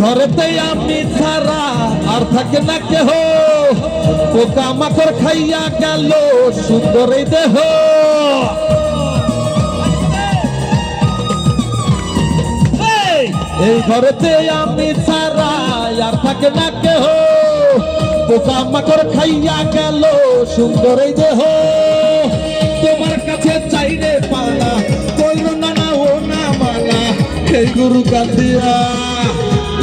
ঘরেতে আমি ছাড়া আর থাকে না কেহ, পোকা মাকড় খাইয়া গেল সুন্দর এই দেহ। এই ঘরেতে আমি ছাড়া আর থাকে না কেহ, পোকা মাকড় খাইয়া গেল সুন্দর এই দেহ। তোমার কাছে চাইরে পালা কইল না ও না মানা, এই গুরু কান্দিয়া,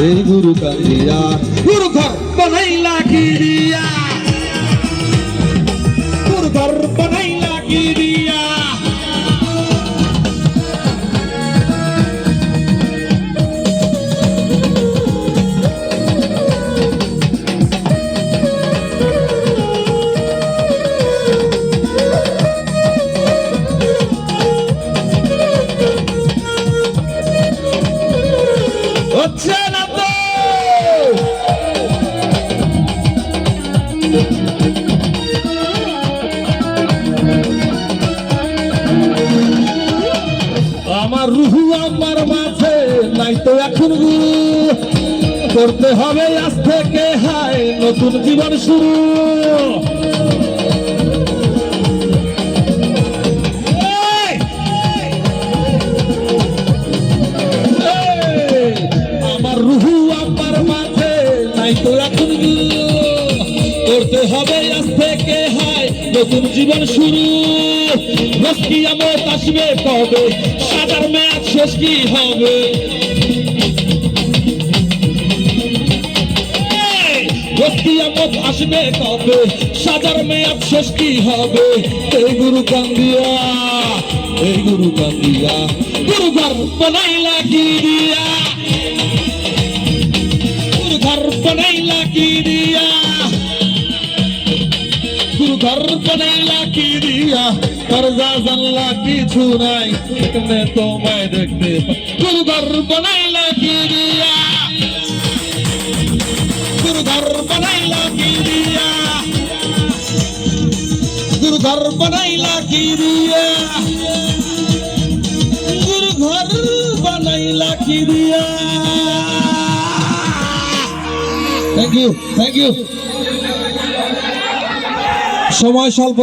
এই গুরু কান্দিয়া, গুরু ঘর বানাইলা কি দিয়া, গুরু ঘর বানাইলা কি দিয়া। হচ্ছে না তো আমার রুহু আমার মাঝে নাই তো এখন গুরু, করতে হবে আজ থেকে হায় নতুন জীবন শুরু। করতে হবে আজ থেকে হায় নতুন জীবন শুরু। রোজ কিয়ামত আসবে কবে, সাজার মেয়াদ শেষ কি হবে? রোজ কিয়ামত আসবে কবে, সাজার মেয়াদ শেষ কি হবে? এই গুরু কান্দিয়া, এই গুরু কান্দিয়া, গুরু ঘর বানাইলা কি দিয়া, গুরু ঘর বানাইলা কি দিয়া, গুরু ঘর বানাইলা কি দিয়া, করজা জানলা কিছু নাই এখানে তোমায় দেখতে। গুরু ঘর বানাইলা কি দিয়া, গুরু ঘর বানাইলা কি দিয়া, গুরু ঘর বানাইলা কি দিয়া, গুরু ঘর বানাইলা কি দিয়া। Thank you, thank you. সময় স্বল্প।